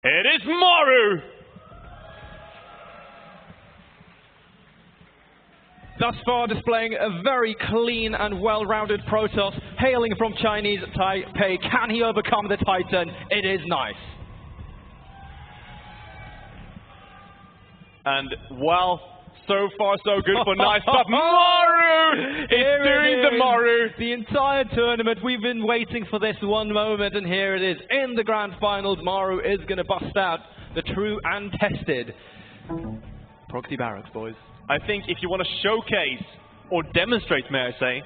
It is Maru! Thus far displaying a very clean and well-rounded Protoss, hailing from Chinese Taipei. Can he overcome the Titan? It is nice. And, well, so far so good for nice stuff. Maru! It's doing the Maru! The entire tournament, we've been waiting for this one moment, and here it is. In the Grand Finals, Maru is going to bust out the true and tested proxy barracks, boys. I think if you want to showcase, or demonstrate, may I say,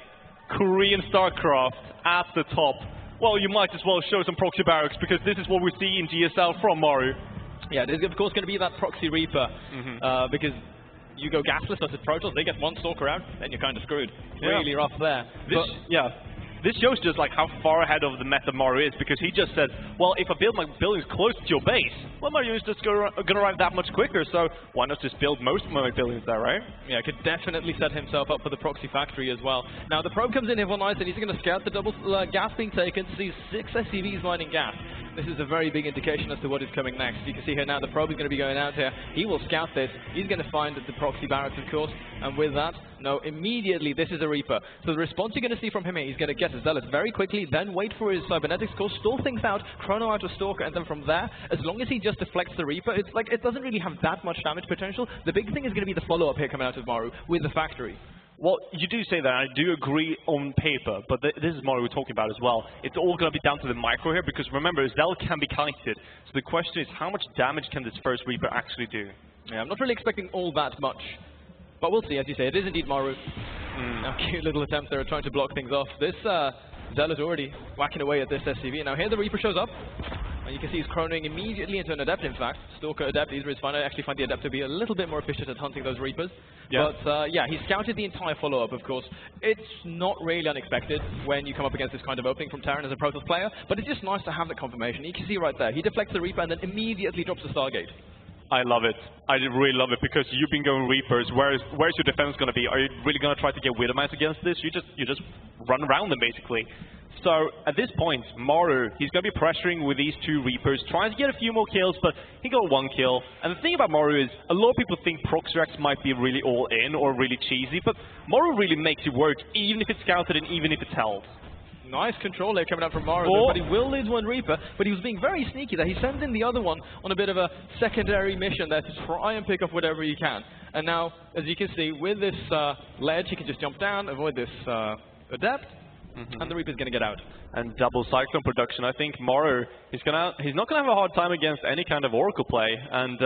Korean StarCraft at the top, well, you might as well show some proxy barracks, because this is what we see in GSL from Maru. Yeah, there's of course going to be that proxy Reaper, because you go gasless versus Protoss, they get one Stalker out, then you're kind of screwed. Really rough there. This shows just like how far ahead of the meta Maru is, because he just said, well, if I build my buildings close to your base, well, Maru is just going to arrive that much quicker, so why not just build most of my buildings there, right? Yeah, could definitely set himself up for the proxy factory as well. Now, the probe comes in here for nice, and he's going to scout the double gas being taken, sees 6 SCVs mining gas. This is a very big indication as to what is coming next. You can see here now the probe is going to be going out here. He will scout this. He's going to find the proxy barracks, of course, and with that, no, immediately this is a Reaper. So the response you're going to see from him here, he's going to get a Zealot very quickly, then wait for his cybernetics course, stall things out, chrono out a Stalker, and then from there, as long as he just deflects the Reaper, it's like it doesn't really have that much damage potential. The big thing is going to be the follow-up here coming out of Maru with the factory. Well, you do say that, I do agree on paper, but this is Maru we're talking about as well. It's all going to be down to the micro here, because remember, Zealot can be kited. So the question is, how much damage can this first Reaper actually do? Yeah, I'm not really expecting all that much. But we'll see, as you say, it is indeed Maru. Now, cute little attempt there at trying to block things off. This Zealot already whacking away at this SCV. Now here the Reaper shows up. And you can see he's chronoing immediately into an Adept, in fact. Stalker Adept, either is fine. I actually find the Adept to be a little bit more efficient at hunting those Reapers. Yeah. But yeah, he scouted the entire follow-up, of course. It's not really unexpected when you come up against this kind of opening from Terran as a Protoss player, but it's just nice to have that confirmation. You can see right there, he deflects the Reaper and then immediately drops the Stargate. I love it. I really love it, because you've been going Reapers. Where's your defense going to be? Are you really going to try to get Widowmass against this? You just run around them, basically. So, at this point, Maru, he's going to be pressuring with these 2 Reapers, trying to get a few more kills, but he got 1 kill. And the thing about Maru is, a lot of people think Proxyrax might be really all-in or really cheesy, but Maru really makes it work, even if it's scouted and even if it's held. Nice control there coming out from Maru, but he will lose 1 Reaper, but he was being very sneaky there. He sends in the other one on a bit of a secondary mission there to try and pick up whatever he can. And now, as you can see, with this ledge, he can just jump down, avoid this Adept, and the Reaper's going to get out. And double Cyclone production. I think Maru, he's not going to have a hard time against any kind of Oracle play, and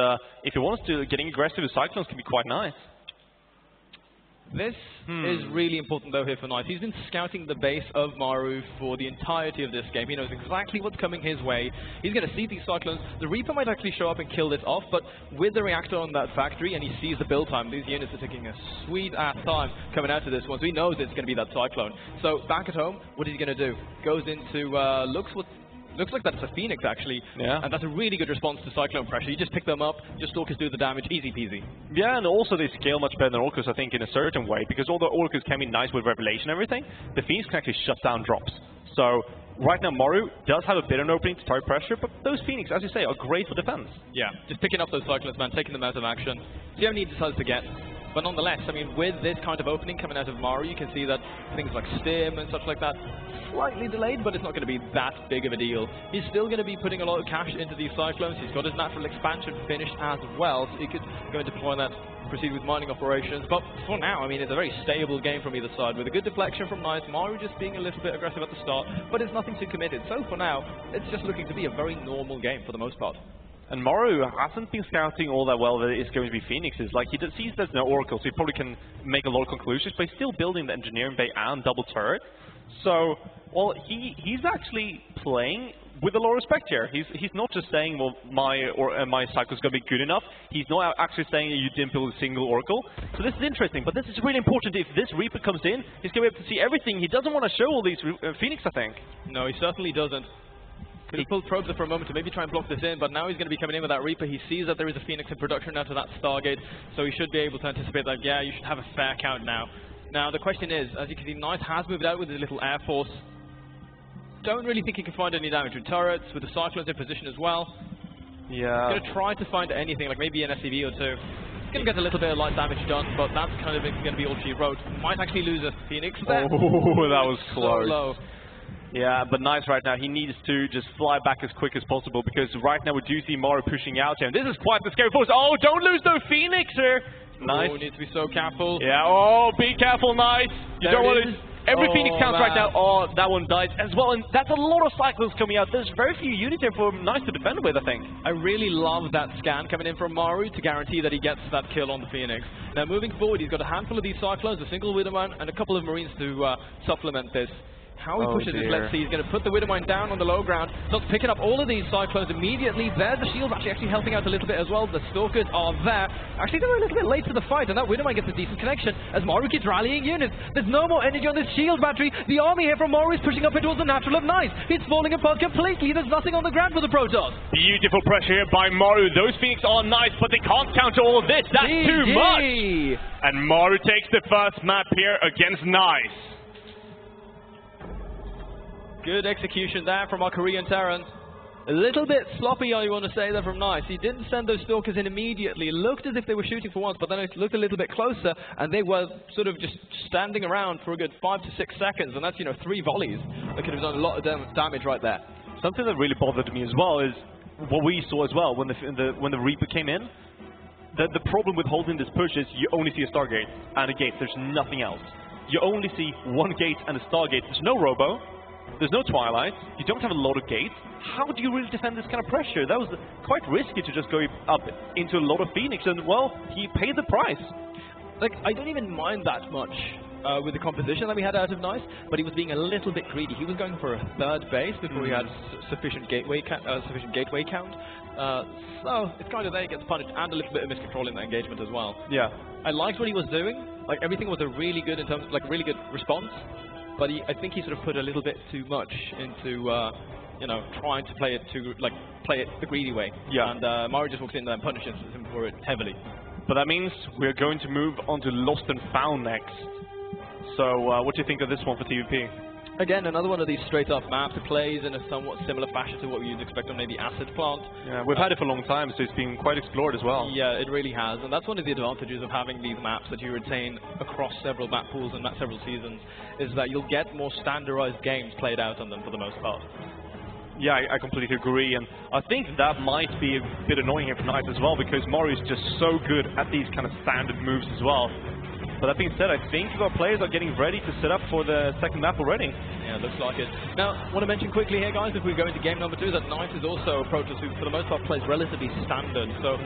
if he wants to, getting aggressive with Cyclones can be quite nice. This is really important, though, here for Nice. He's been scouting the base of Maru for the entirety of this game. He knows exactly what's coming his way. He's going to see these Cyclones. The Reaper might actually show up and kill this off, but with the reactor on that factory, and he sees the build time, these units are taking a sweet-ass time coming out of this one, so he knows it's going to be that Cyclone. So back at home, what is he going to do? Goes into, looks like that's a Phoenix, actually. Yeah. And that's a really good response to Cyclone pressure. You just pick them up, just Stalkers do the damage, easy peasy. Yeah, and also they scale much better than Orcus, I think, in a certain way, because although Orcus can be nice with Revelation and everything, the Phoenix can actually shut down drops. So, right now, Maru does have a bit of an opening to target pressure, but those Phoenix, as you say, are great for defense. Yeah, just picking up those Cyclones, man, taking them out of action. See how many he decides to get. But nonetheless, I mean, with this kind of opening coming out of Maru, you can see that things like Stim and such like that, slightly delayed, but it's not going to be that big of a deal. He's still going to be putting a lot of cash into these Cyclones. He's got his natural expansion finished as well, so he could go and deploy that, proceed with mining operations. But for now, I mean, it's a very stable game from either side, with a good deflection from Nice, Maru just being a little bit aggressive at the start, but it's nothing too committed. So for now, it's just looking to be a very normal game for the most part. And Maru hasn't been scouting all that well that it's going to be Phoenixes. Like, he sees there's no Oracle, so he probably can make a lot of conclusions, but he's still building the engineering bay and double turret. So, well, he's actually playing with a lot of respect here. He's not just saying, well, my cycle's going to be good enough. He's not actually saying you didn't build a single Oracle. So this is interesting, but this is really important. If this Reaper comes in, he's going to be able to see everything. He doesn't want to show all these Phoenix, I think. No, he certainly doesn't. He pulled probes for a moment to maybe try and block this in, but now he's going to be coming in with that Reaper. He sees that there is a Phoenix in production out of that Stargate, so he should be able to anticipate that, yeah, you should have a fair count now. Now, the question is, as you can see, Nice has moved out with his little Air Force. Don't really think he can find any damage with turrets, with the Cyclones in position as well. Yeah. He's going to try to find anything, like maybe an SCV or two. He's going to get a little bit of light damage done, but that's kind of going to be all she wrote. Might actually lose a Phoenix there. Oh, that was close. So low. Yeah, but nice right now. He needs to just fly back as quick as possible because right now we do see Maru pushing out him. This is quite the scary force. Oh, don't lose those Phoenix here. Nice. Oh, needs to be so careful. Yeah, oh, be careful, nice. You don't want to... Every Phoenix counts right now. Oh, that one dies as well. And that's a lot of cycles coming out. There's very few units here for Nice to defend with, I think. I really love that scan coming in from Maru to guarantee that he gets that kill on the Phoenix. Now, moving forward, he's got a handful of these Cyclones, a single Widowmine, and a couple of Marines to supplement this. How he pushes it, let's see. He's going to put the Widowmine down on the low ground. Starts picking up all of these Cyclones immediately. There, the shields actually helping out a little bit as well. The Stalkers are there. Actually, they're a little bit late to the fight, and that Widowmine gets a decent connection as Maru keeps rallying units. There's no more energy on this shield battery. The army here from Maru is pushing up towards the natural of Nice. It's falling apart completely. There's nothing on the ground for the Protoss. Beautiful pressure here by Maru. Those Phoenix are nice, but they can't counter all of this. That's too much. And Maru takes the first map here against Nice. Good execution there from our Korean Terran. A little bit sloppy, I want to say, there from Nice. He didn't send those Stalkers in immediately. It looked as if they were shooting for once, but then it looked a little bit closer, and they were sort of just standing around for a good 5 to 6 seconds, and that's, 3 volleys. That could have done a lot of damage right there. Something that really bothered me as well is what we saw as well when the Reaper came in. The problem with holding this push is you only see a Stargate and a gate. There's nothing else. You only see one gate and a Stargate. There's no Robo. There's no Twilight. You don't have a lot of gates. How do you really defend this kind of pressure? That was quite risky to just go up into a lot of Phoenix, and, well, he paid the price. Like, I don't even mind that much with the composition that we had out of Nice, but he was being a little bit greedy. He was going for a 3rd base before he had sufficient gateway count. So it's kind of there, he gets punished, and a little bit of miscontrol in that engagement as well. Yeah. I liked what he was doing. Like, everything was a really good really good response. But I think he sort of put a little bit too much into, trying to play it the greedy way. Yeah. And Maru just walks in there and punishes him for it heavily. But that means we're going to move on to Lost and Found next. So what do you think of this one for TVP? Again, another one of these straight-up maps. It plays in a somewhat similar fashion to what you'd expect on maybe Acid Plant. Yeah, we've had it for a long time, so it's been quite explored as well. Yeah, it really has. And that's one of the advantages of having these maps that you retain across several map pools and several seasons, is that you'll get more standardized games played out on them for the most part. Yeah, I completely agree, and I think that might be a bit annoying here for Nice as well, because Maru is just so good at these kind of standard moves as well. But that being said, I think our players are getting ready to set up for the second map already. Yeah, looks like it. Now, I want to mention quickly here, guys, if we go into game number 2, that Nice is also a Protoss who, for the most part, plays relatively standard. So,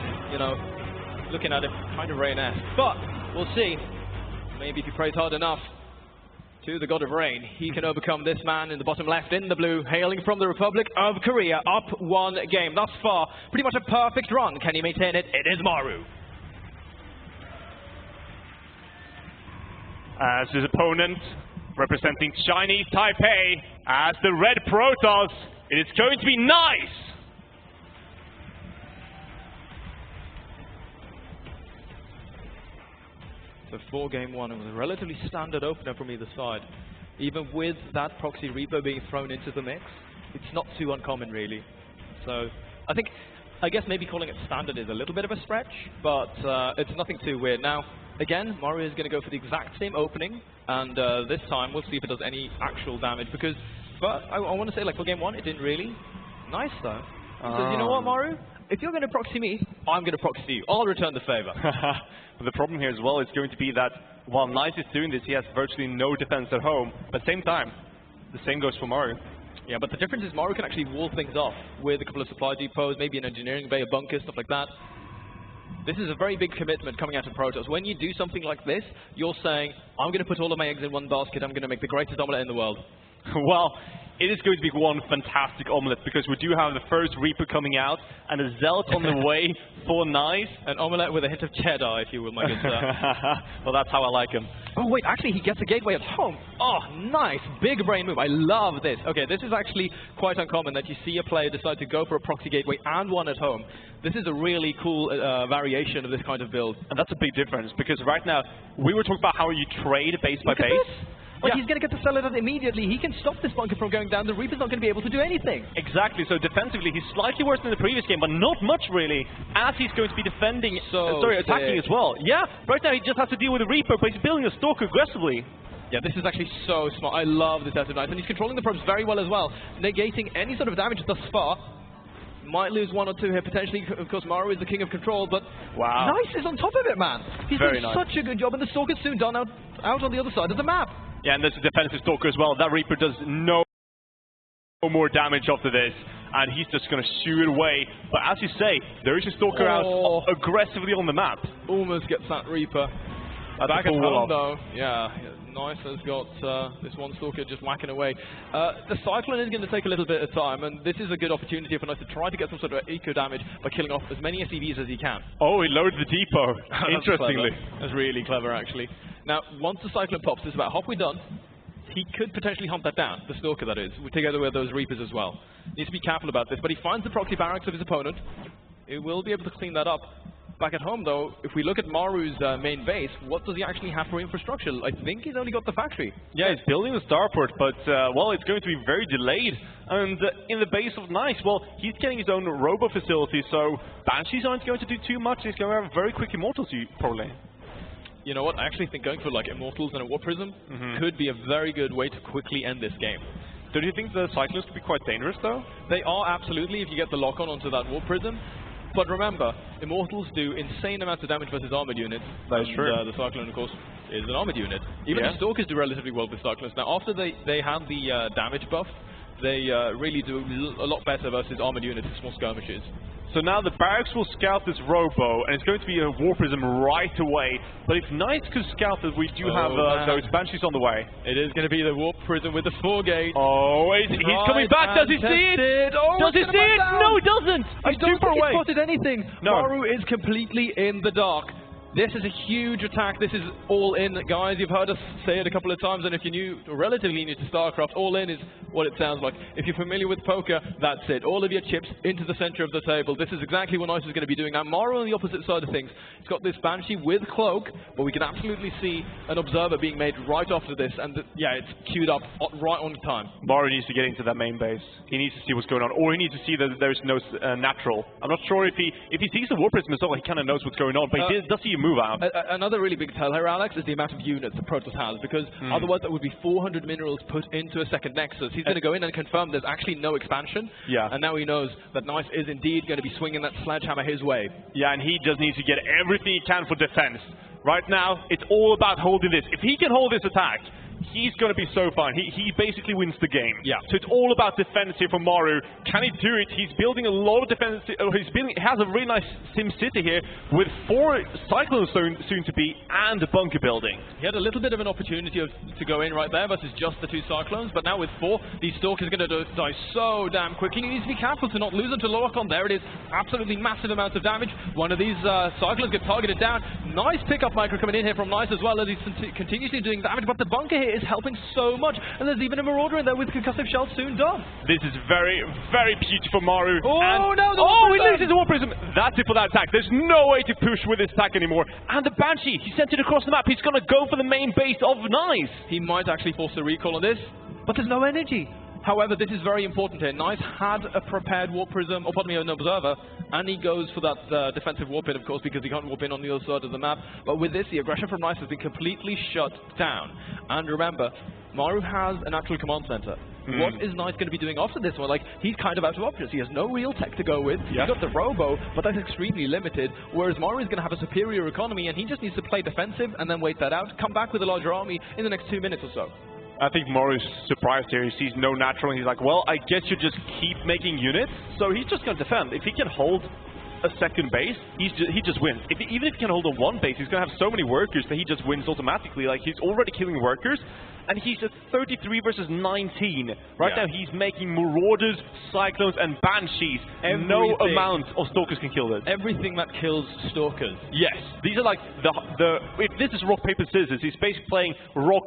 looking at it, kind of Rain-esque. But, we'll see. Maybe if he prays hard enough to the God of Rain, he can overcome this man in the bottom left in the blue, hailing from the Republic of Korea, up 1 game. Thus far, pretty much a perfect run. Can he maintain it? It is Maru. As his opponent, representing Chinese Taipei, as the Red Protoss, it is going to be Nice! So for game 1, it was a relatively standard opener from either side. Even with that Proxy Reaper being thrown into the mix, it's not too uncommon really. So I guess maybe calling it standard is a little bit of a stretch, but it's nothing too weird. Now, again, Maru is going to go for the exact same opening, and this time we'll see if it does any actual damage, because, but I want to say, like, for game 1, it didn't really. Nice, though. So, you know what, Maru? If you're going to proxy me, I'm going to proxy you. I'll return the favor. But the problem here as well is going to be that while Nice is doing this, he has virtually no defense at home. But at the same time, the same goes for Maru. Yeah, but the difference is Maru can actually wall things off with a couple of supply depots, maybe an engineering bay, a bunker, stuff like that. This is a very big commitment coming out of Protoss. When you do something like this, you're saying, I'm going to put all of my eggs in one basket, I'm going to make the greatest omelette in the world. Well, it is going to be one fantastic omelette, because we do have the first Reaper coming out, and a Zealot on the way for Nice. An omelette with a hint of cheddar, if you will, my good sir. Well, that's how I like him. Oh, wait, actually, he gets a gateway at home. Oh, nice. Big brain move. I love this. Okay, this is actually quite uncommon that you see a player decide to go for a proxy gateway and one at home. This is a really cool variation of this kind of build. And that's a big difference, because right now, we were talking about how you trade base by base. Like, he's going to get to sell it out immediately. He can stop this bunker from going down. The Reaper's not going to be able to do anything. Exactly. So defensively, he's slightly worse than the previous game, but not much really, as he's going to be defending, attacking as well. Yeah, right now he just has to deal with the Reaper, but he's building a Stalker aggressively. Yeah, this is actually so smart. I love this out of Nice, and he's controlling the probes very well as well, negating any sort of damage thus far. Might lose one or two here, potentially. Of course, Maru is the king of control, but Nice is on top of it, man. He's doing such a good job, and the Stalker's soon done out on the other side of the map. Yeah, and there's a defensive Stalker as well. That Reaper does no more damage after this, and he's just going to shoo it away. But as you say, there is a Stalker out aggressively on the map. Almost gets that Reaper. Back at home, though. Yeah, Nice has got this one Stalker just whacking away. The Cyclone is going to take a little bit of time, and this is a good opportunity for Nice to try to get some sort of eco damage by killing off as many SCVs as he can. Oh, he loaded the depot, interestingly. That's really clever, actually. Now, once the Cyclone pops, this is about halfway done. He could potentially hunt that down, the Stalker that is, together with those Reapers as well. Needs to be careful about this, but he finds the proxy barracks of his opponent. He will be able to clean that up. Back at home, though, if we look at Maru's main base, what does he actually have for infrastructure? I think he's only got the factory. Yeah, he's building the starport, but, well, it's going to be very delayed. And in the base of Nice, well, he's getting his own robo facility, so Banshees aren't going to do too much. He's going to have very quick Immortals, probably. You know what? I actually think going for, like, Immortals and a Warp Prism could be a very good way to quickly end this game. Don't you think the Cyclones could be quite dangerous, though? They are, absolutely, if you get the lock-on onto that Warp Prism. But remember, Immortals do insane amounts of damage versus armored units. That's true. The Cyclone, of course, is an armored unit. Even the Stalkers do relatively well with Cyclones. Now, after they have the damage buff, they really do a lot better versus armored units and small skirmishes. So now the barracks will scout this robo, and it's going to be a War Prism right away. But if Nice could scout it, we do have those Banshees on the way. It is going to be the Warp Prism with the 4 gates. Oh, he's coming back. Does he see it? Does he see it? No, he doesn't. I don't think he spotted anything. No. Maru is completely in the dark. This is a huge attack. This is all in, guys. You've heard us say it a couple of times, and if you're new, relatively new to StarCraft, all in is what it sounds like. If you're familiar with poker, that's it. All of your chips into the center of the table. This is exactly what Nice is going to be doing. Now, Maru on the opposite side of things. He's got this Banshee with Cloak, but we can absolutely see an Observer being made right after this, and yeah, it's queued up right on time. Maru needs to get into that main base. He needs to see what's going on, or he needs to see that there's no natural. I'm not sure if he sees the War Prism as well, he kind of knows what's going on, but he does see a move out. Another really big tell here, Alex, is the amount of units that Protoss has, because otherwise that would be 400 minerals put into a second Nexus. He's going to go in and confirm there's actually no expansion, and now he knows that Nice is indeed going to be swinging that sledgehammer his way. Yeah, and he just needs to get everything he can for defense. Right now, it's all about holding this. If he can hold this attack, he's going to be so fine. He basically wins the game. Yeah. So it's all about defense here for Maru. Can he do it? He's building a lot of defense. He has a really nice Sim City here with 4 Cyclones soon to be and a bunker building. He had a little bit of an opportunity to go in right there versus just the 2 Cyclones, but now with 4, these Stalkers are going to die so damn quickly. He needs to be careful to not lose them to lock on. There it is. Absolutely massive amounts of damage. One of these Cyclones get targeted down. Nice pickup micro coming in here from Nice as well, as he's continuously doing damage, but the bunker here is helping so much, and there's even a Marauder in there with concussive shells soon done. This is very, very beautiful, Maru. Oh, no! He loses the War Prism. That's it for that attack. There's no way to push with this attack anymore. And the Banshee, he sent it across the map. He's going to go for the main base of Nice. He might actually force a recall on this, but there's no energy. However, this is very important here. Nice had a prepared Warp Prism, or pardon me, an Observer, and he goes for that defensive Warp In, of course, because he can't Warp In on the other side of the map. But with this, the aggression from Nice has been completely shut down. And remember, Maru has a natural command center. What is Nice going to be doing after this one? Like, he's kind of out of options. He has no real tech to go with. He's got the Robo, but that's extremely limited. Whereas Maru is going to have a superior economy, and he just needs to play defensive and then wait that out, come back with a larger army in the next 2 minutes or so. I think Maru's surprised here. He sees no natural, and he's like, well, I guess you just keep making units. So he's just going to defend. If he can hold a second base, he just wins. Even if he can hold on 1 base, he's going to have so many workers that he just wins automatically. Like, he's already killing workers, and he's at 33 versus 19. Right now, he's making Marauders, Cyclones, and Banshees. No amount of Stalkers can kill this. Everything that kills Stalkers. Yes. These are like if this is rock, paper, scissors, he's basically playing rock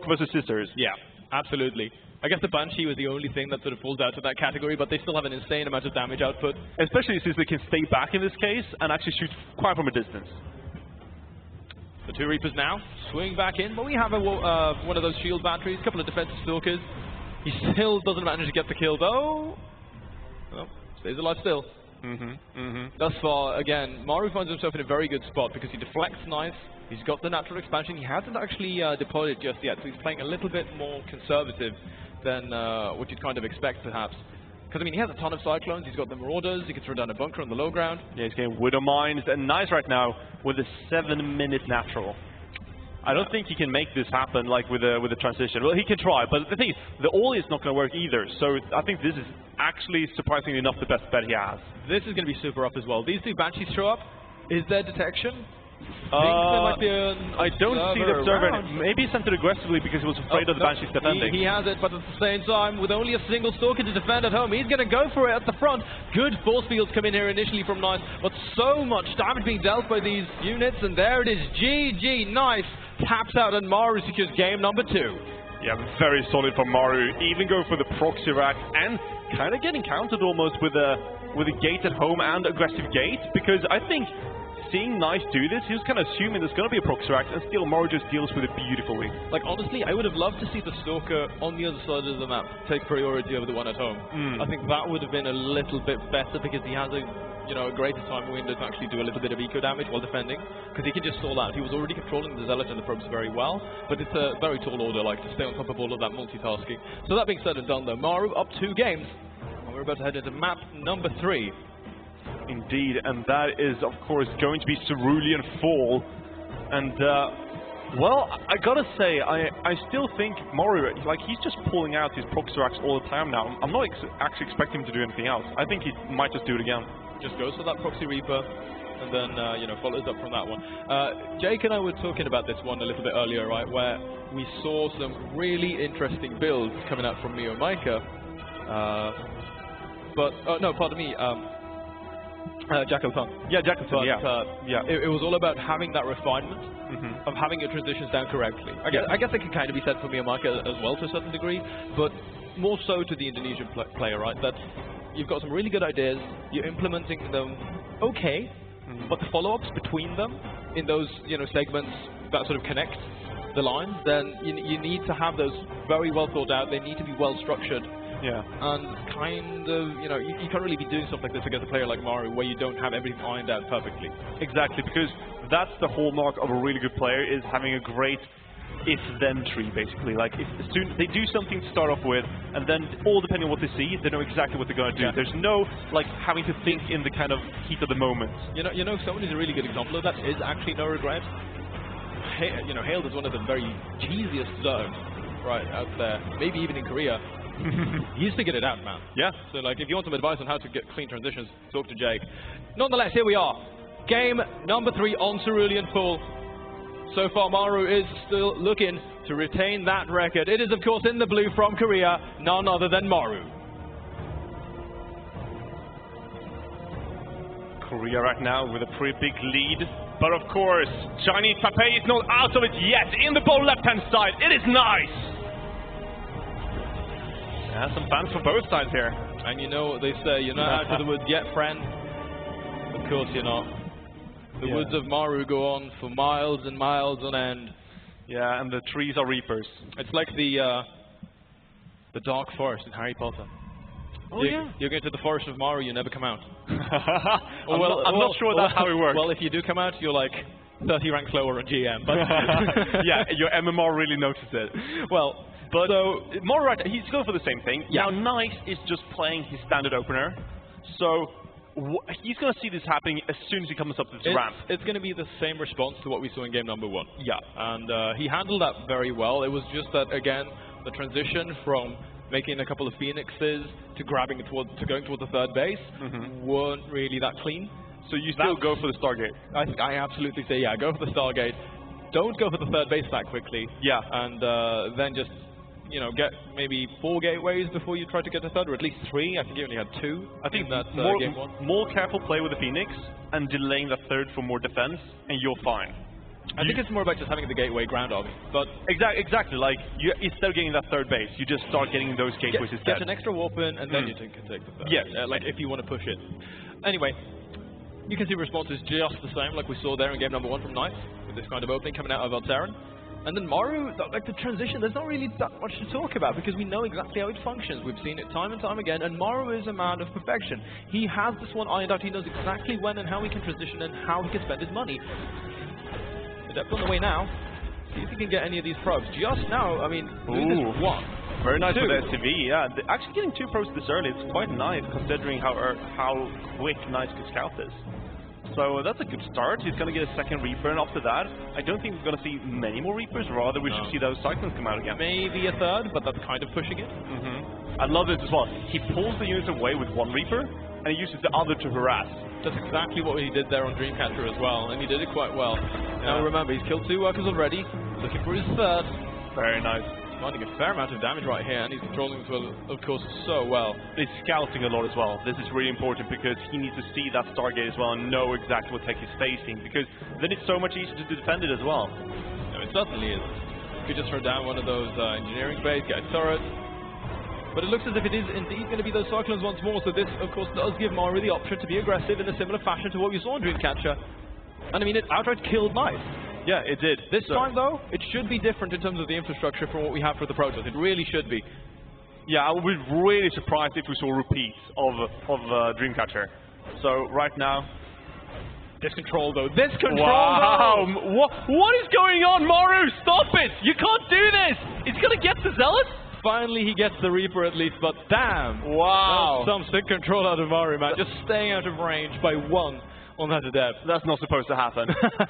versus scissors. Yeah, absolutely. I guess the Banshee was the only thing that sort of falls out of that category, but they still have an insane amount of damage output. Especially since they can stay back in this case and actually shoot quite from a distance. The two Reapers now swing back in, but we have one of those shield batteries, a couple of defensive stalkers. He still doesn't manage to get the kill though. Well, stays alive still. Thus far, again, Maru finds himself in a very good spot because he deflects nice. He's got the natural expansion. He hasn't actually deployed it just yet, so he's playing a little bit more conservative than what you'd kind of expect, perhaps. Because, I mean, he has a ton of Cyclones. He's got the Marauders. He can throw down a bunker on the low ground. Yeah, he's getting Widow Mines. And nice right now with a 7-minute natural. I don't think he can make this happen, like, with a transition. Well, he can try, but the thing is, the Ollie is not going to work either. So I think this is actually, surprisingly enough, the best bet he has. This is going to be super up as well. These two Banshees show up. Is there detection? I don't see the observer. Maybe he sent it aggressively because he was afraid of the Banshees defending. He has it, but at the same time, with only a single Stalker to defend at home, he's going to go for it at the front. Good force fields come in here initially from Nice, but so much damage being dealt by these units, and there it is. GG, Nice taps out, and Maru secures game number 2. Yeah, very solid from Maru. Even go for the proxy rack and kind of getting countered almost with a gate at home and aggressive gate, because I think seeing Nice do this, he was kind of assuming there's going to be a proxy rack, and still Maru just deals with it beautifully. Like, honestly, I would have loved to see the Stalker on the other side of the map take priority over the one at home. I think that would have been a little bit better because he has a greater time window to actually do a little bit of eco damage while defending, because he can just stall out. He was already controlling the Zealot and the probes very well, but it's a very tall order, like, to stay on top of all of that multitasking. So that being said and done, though, Maru up 2 games, and we're about to head into map number 3. Indeed, and that is, of course, going to be Cerulean Fall. And, well, I gotta say, I still think Maru, like, he's just pulling out his proxy racks all the time now. I'm not actually expecting him to do anything else. I think he might just do it again. Just goes for that Proxy Reaper, and then, follows up from that one. Jake and I were talking about this one a little bit earlier, right, where we saw some really interesting builds coming out from Mio Micah. No, pardon me, Jacko-Thun. Yeah, Jacko-Thun, yeah. It was all about having that refinement of having your transitions down correctly. I guess it can kind of be said for Miyamaka as well to a certain degree, but more so to the Indonesian player, right? That you've got some really good ideas, you're implementing them okay, but the follow-ups between them in those segments that sort of connect the lines, then you need to have those very well thought out. They need to be well structured. Yeah. And kind of, you can't really be doing something like this against a player like Maru where you don't have everything ironed out perfectly. Exactly, because that's the hallmark of a really good player, is having a great if-then tree, basically. Like, if soon they do something to start off with, and then all depending on what they see, they know exactly what they're going to do. Yeah. There's no, like, having to think in the kind of heat of the moment. Someone who's a really good example of that is actually No Regret. Hailed as one of the very cheesiest zones right out there, maybe even in Korea. He's figured it out, man. Yeah. So, like, if you want some advice on how to get clean transitions, talk to Jake. Nonetheless, here we are. Game number 3 on Cerulean Fall. So far, Maru is still looking to retain that record. It is, of course, in the blue from Korea, none other than Maru. Korea right now with a pretty big lead. But, of course, Chinese Taipei is not out of it yet. In the ball left-hand side, it is Nice. Yeah, some fans from both sides here. And you know what they say, you're not out of the woods yet, friend. Of course you're not. The woods of Maru go on for miles and miles on end. Yeah, and the trees are reapers. It's like the dark forest in Harry Potter. Oh, yeah. You're going to the forest of Maru, you never come out. I'm not sure that's how it works. Well, if you do come out, you're like 30 ranks lower on GM. But yeah, your MMR really noticed it. Well, but so Maru, right, he's going for the same thing. Yeah. Now, Nice is just playing his standard opener. So he's going to see this happening as soon as he comes up this ramp. It's going to be the same response to what we saw in game number 1. Yeah. And he handled that very well. It was just that, again, the transition from making a couple of Phoenixes to grabbing to going towards the third base weren't really that clean. So you still go for the Stargate? I absolutely say, yeah, go for the Stargate. Don't go for the third base that quickly. Yeah. And then just, get maybe 4 gateways before you try to get a third, or at least 3. I think you only had 2. I think that game 1. More careful play with the Phoenix and delaying the third for more defense, and you're fine. I think it's more about just having the gateway ground up. But exactly. Like, instead of getting that third base, you just start getting those gateways instead. Get an extra warp in, and then you can take the third. Yes. Like, if you want to push it. Anyway, You can see response is just the same like we saw there in game number 1 from Knights, with this kind of opening coming out of Altaren. And then Maru, like the transition, there's not really that much to talk about because we know exactly how it functions. We've seen it time and time again, and Maru is a man of perfection. He has this one ironed out. He knows exactly when and how he can transition and how he can spend his money. The depth on the way now. See if he can get any of these probes. Just now, I mean, this is one. Very nice Two. with SCV, yeah. Actually getting 2 probes this early, it's quite nice considering how quick Knights can scout this. So that's a good start. He's going to get a second Reaper, and after that, I don't think we're going to see many more Reapers. Rather, we should see those Cyclones come out again. Maybe a third, but that's kind of pushing it. I love this as well. He pulls the units away with 1 Reaper, and he uses the other to harass. That's exactly what he did there on Dreamcatcher as well, and he did it quite well. Now remember, he's killed 2 workers already, looking for his third. Very nice. Finding a fair amount of damage right here, and he's controlling this, of course, so well. He's scouting a lot as well. This is really important because he needs to see that Stargate as well and know exactly what tech he's facing, because then it's so much easier to defend it as well. No, it certainly is. You could just throw down one of those engineering bays, get a turret. But it looks as if it is indeed going to be those Cyclones once more, so this, of course, does give Maru the option to be aggressive in a similar fashion to what we saw in Dreamcatcher. And I mean, it outright killed Knights. Yeah, it did. This time, though, it should be different in terms of the infrastructure from what we have for the Protoss. It really should be. Yeah, I would be really surprised if we saw repeats of Dreamcatcher. So, right now... This control, though. This control, wow! though! What is going on, Maru? Stop it! You can't do this! It's going to get the Zealot? Finally, he gets the Reaper at least, but damn! Wow! Some sick control out of Maru, man. Just staying out of range by 1 on that depth. That's not supposed to happen.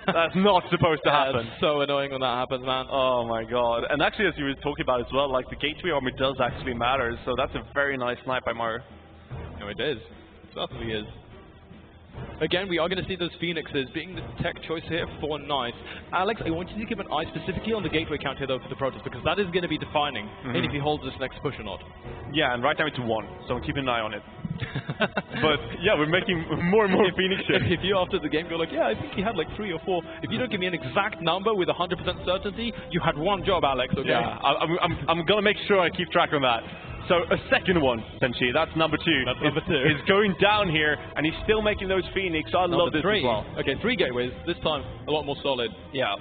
That's not supposed to happen. It's so annoying when that happens, man. Oh my god. And actually, as you were talking about as well, like the gateway armor does actually matter, so that's a very nice snipe by Maru. No, it is. It certainly is. Again, we are going to see those Phoenixes being the tech choice here for Knights. Alex, I want you to keep an eye specifically on the gateway count here, though, for the Protoss, because that is going to be defining in if he holds this next push or not. Yeah, and right now it's 1, so keep an eye on it. But yeah, we're making more and more Phoenix ships. If you after the game go like, yeah, I think he had like 3 or 4. If you don't give me an exact number with 100% certainty, you had 1 job, Alex. Okay? Yeah, I'm gonna make sure I keep track on that. So a second one, Senshi, that's number 2. That's number 2. Is going down here, and he's still making those Phoenix. So I love this as well. Okay, 3 gateways. This time a lot more solid. Yeah.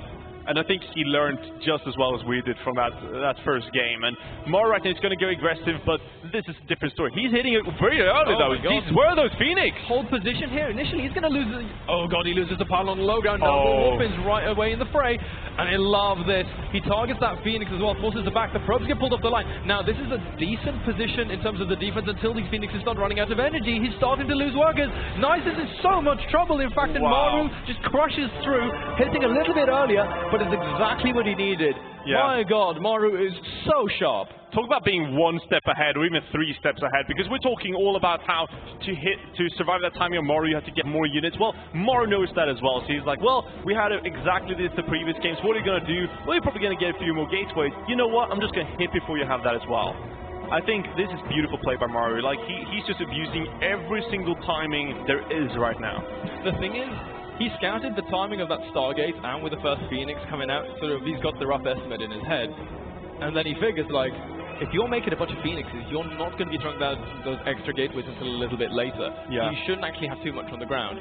And I think he learned just as well as we did from that first game. And Maru right now is going to go aggressive, but this is a different story. He's hitting it very early, though. Where are those Phoenix? Hold position here. Initially, he's going to lose. Oh, God, he loses the pile on the low ground. Now, Warpin's right away in the fray. And I love this. He targets that Phoenix as well, forces it back. The probes get pulled off the line. Now, this is a decent position in terms of the defense until these Phoenixes start running out of energy. He's starting to lose workers. Nice is in so much trouble, in fact, and Maru just crushes through, hitting a little bit earlier, but it's exactly what he needed. Yeah. My God, Maru is so sharp. Talk about being 1 step ahead, or even 3 steps ahead, because we're talking all about how to survive that timing of Maru, you have to get more units. Well, Maru knows that as well, so he's like, well, we had exactly this the previous games, what are you going to do? Well, you're probably going to get a few more gateways. You know what, I'm just going to hit before you have that as well. I think this is beautiful play by Maru. Like, he's just abusing every single timing there is right now. The thing is, he scouted the timing of that Stargate, and with the first Phoenix coming out, sort of, he's got the rough estimate in his head. And then he figures, like, if you're making a bunch of Phoenixes, you're not going to be throwing those extra gateways until a little bit later. Yeah. You shouldn't actually have too much on the ground.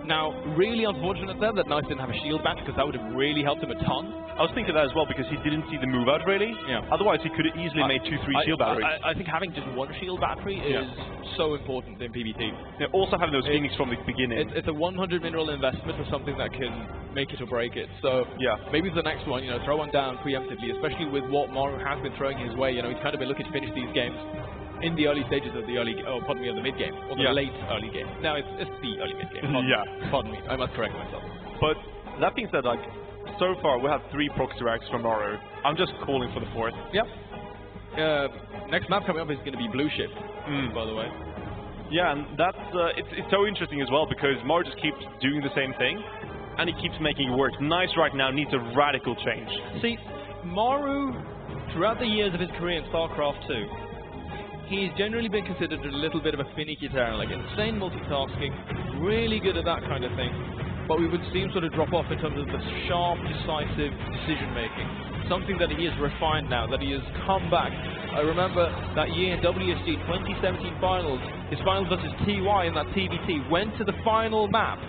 Now, really unfortunate then that Knights didn't have a shield battery, because that would have really helped him a ton. I was thinking that as well, because he didn't see the move out really. Yeah. Otherwise, he could have easily made 2-3 shield batteries. I think having just 1 shield battery is so important in PvP. Yeah, also having those Phoenix from the beginning. It's a 100 mineral investment for something that can make it or break it. So maybe the next one, throw one down preemptively, especially with what Maru has been throwing his way. He's kind of been looking to finish these games in the early stages of the of the mid game, or the late early game. Now it's the early mid game. Pardon me, I must correct myself. But that being said, like, so far we have 3 proxy racks from Maru. I'm just calling for the 4th. Yep. Next map coming up is going to be Blue Shift, by the way. Yeah, and that's it's so interesting as well, because Maru just keeps doing the same thing, and he keeps making it work. Nice right now needs a radical change. See, Maru, throughout the years of his career in StarCraft 2, he's generally been considered a little bit of a finicky Terran, like insane multitasking, really good at that kind of thing. But we would see him sort of drop off in terms of the sharp, decisive decision-making. Something that he has refined now, that he has come back. I remember that year in WSG 2017 finals, his finals versus TY in that TBT, went to the final map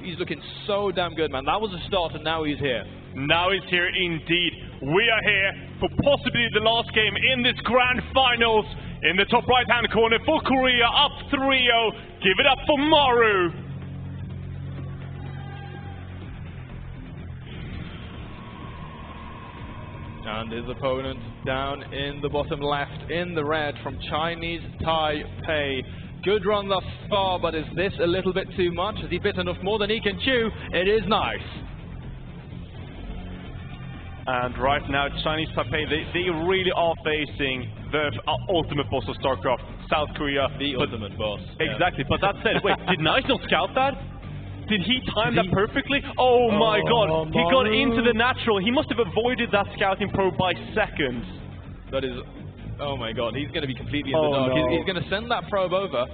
He's looking so damn good, man. That was a start, and now he's here. Now he's here indeed. We are here for possibly the last game in this grand finals. In the top right-hand corner for Korea, up 3-0. Give it up for Maru. And his opponent down in the bottom left, in the red, from Chinese Taipei. Good run thus far, but is this a little bit too much? Has he bit enough more than he can chew? It is nice. And right now, Chinese Taipei, they really are facing the ultimate boss of StarCraft, South Korea. The ultimate boss. Exactly, but that said, wait, did Nice not scout that? Did he time that perfectly? Oh my god, he got into the natural. He must have avoided that scouting probe by seconds. That is, oh my god, he's going to be completely in the dark. No. He's going to send that probe over,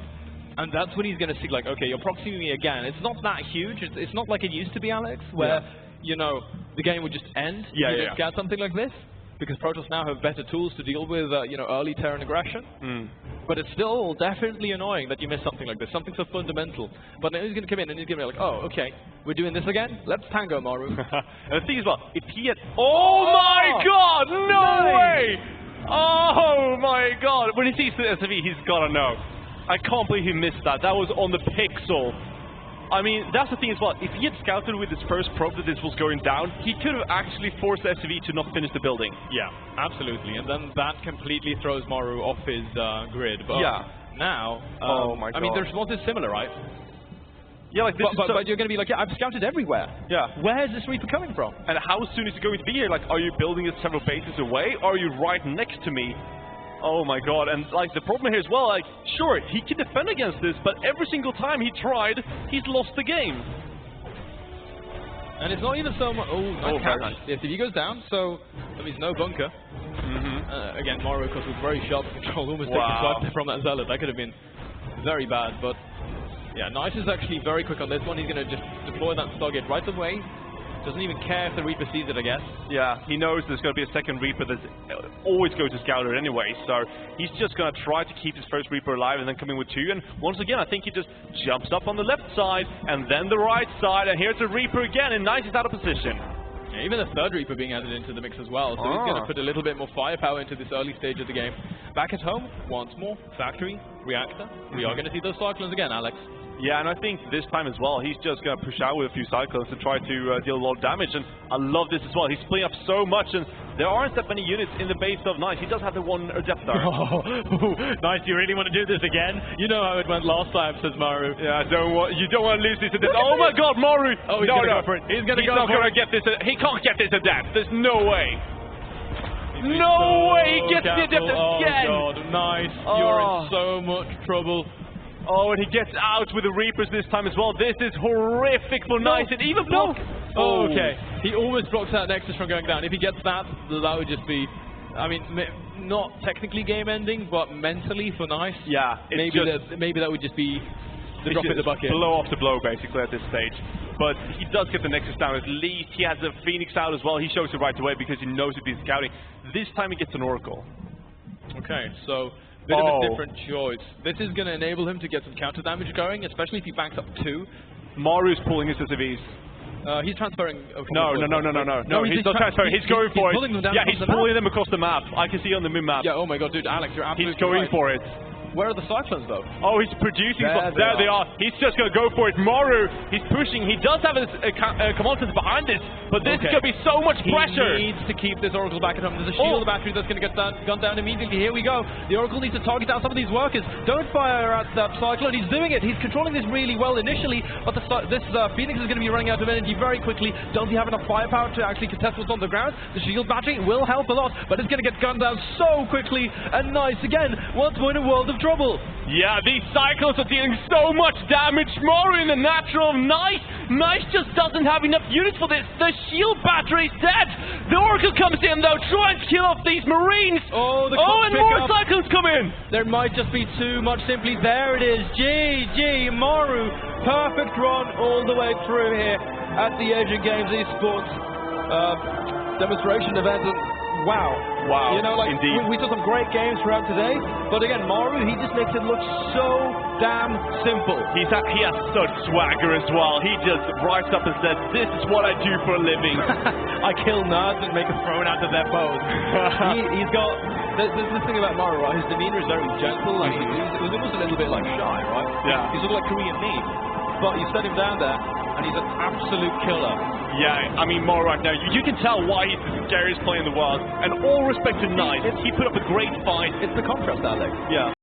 and that's when he's going to see, like, okay, you're proxying me again. It's not that huge. It's not like it used to be, Alex, where, you know, the game would just end if you didn't scout something like this. Because Protoss now have better tools to deal with, you know, early Terran aggression. But it's still definitely annoying that you miss something like this, something so fundamental. But now he's going to come in and he's going to be like, oh, okay, we're doing this again? Let's tango, Maru. And the thing is, well, if he had... Oh my god, no way! Oh my god. When he sees the SV, he's got to know. I can't believe he missed that. That was on the pixel. I mean, that's the thing as well. If he had scouted with his first probe that this was going down, he could have actually forced the SV to not finish the building. Yeah, absolutely. And then that completely throws Maru off his grid. But now, oh my god. I mean, the response is similar, right? Yeah, like this but you're going to be like, yeah, I've scouted everywhere. Yeah. Where is this Reaper coming from? And how soon is he going to be here? Like, are you building it several bases away? Or are you right next to me? Oh my god, and like the problem here as well, like, sure, he can defend against this, but every single time he tried, he's lost the game. And it's not even so much... Oh, nice. Yes, if he goes down, so that means no bunker. Again, Maru, of course, with very sharp control, almost taking swipe from that Zealot. That could have been very bad, but yeah, Nice is actually very quick on this one. He's going to just deploy that Stargate right away. Doesn't even care if the Reaper sees it, I guess. Yeah, he knows there's going to be a second Reaper that always goes to scout it anyway, so he's just going to try to keep his first Reaper alive and then come in with two. And once again, I think he just jumps up on the left side and then the right side, and here's a Reaper again, and Nice is out of position. Yeah, even the third Reaper being added into the mix as well, so he's going to put a little bit more firepower into this early stage of the game. Back at home, once more, Factory, Reactor. We are going to see those Cyclones again, Alex. Yeah, and I think this time as well, he's just going to push out with a few Cyclones to try to deal a lot of damage, and I love this as well. He's splitting up so much, and there aren't that many units in the base of Nice. He does have the one Depth Star. Nice, you really want to do this again? You know how it went last time, says Maru. Yeah, you don't want to lose this to Depth. Oh my god, Maru! Oh, he's going to go for it. He's going to go for it. He's not going to get this. He can't get this to Depth. There's no way. No way! He gets the Depth again! Oh god, Nice. You're in so much trouble. Oh, and he gets out with the Reapers this time as well. This is horrific for Nice. And even blocks. Oh, okay. He almost blocks that Nexus from going down. If he gets that, that would just be, I mean, not technically game ending, but mentally for Nice. Yeah. Maybe that would just be the drop in the bucket. Blow off the blow, basically, at this stage. But he does get the Nexus down at least. He has the Phoenix out as well. He shows it right away because he knows if he's scouting. This time he gets an Oracle. Okay, so... bit of a different choice. This is going to enable him to get some counter damage going, especially if he backs up two. Maru's pulling his SCVs. He's transferring. No, he's not transferring. He's going for it. Yeah, he's pulling them across the map. I can see on the mid map. Yeah, oh my god, dude, Alex, you're absolutely He's going for it. Where are the Cyclones, though? Oh, he's producing. There they are. He's just going to go for it. Maru, he's pushing. He does have a command center behind this, but this is going to be so much pressure. He needs to keep this Oracle back at home. There's a shield battery that's going to get gunned down immediately. Here we go. The Oracle needs to target down some of these workers. Don't fire at that Cyclone. He's doing it. He's controlling this really well initially, but this Phoenix is going to be running out of energy very quickly. Does he have enough firepower to actually contest what's on the ground? The shield battery will help a lot, but it's going to get gunned down so quickly. And Nice, again, once more in a world of trouble. Yeah, these Cyclones are dealing so much damage. Maru in the natural of Nice. Nice just doesn't have enough units for this. The shield battery's dead. The Oracle comes in, though, trying to kill off these Marines. And more Cyclones come in. There might just be too much simply. There it is. GG, Maru. Perfect run all the way through here at the Asian Games Esports demonstration event. And wow. Wow, You know, like, indeed. we saw some great games throughout today, but again, Maru, he just makes it look so damn simple. He has such swagger as well. He just rises up and says, this is what I do for a living. I kill nerds and make them thrown out of their bows. He's got... The thing about Maru, right, his demeanor is very gentle. Like, he's almost a little bit like shy, right? Yeah. He's sort of like Korean me. But you set him down there, and he's an absolute killer. Yeah, I mean, Maru right now, you can tell why he's the scariest player in the world. And all respect to Knight, he put up a great fight. It's the contrast, Alex. Yeah.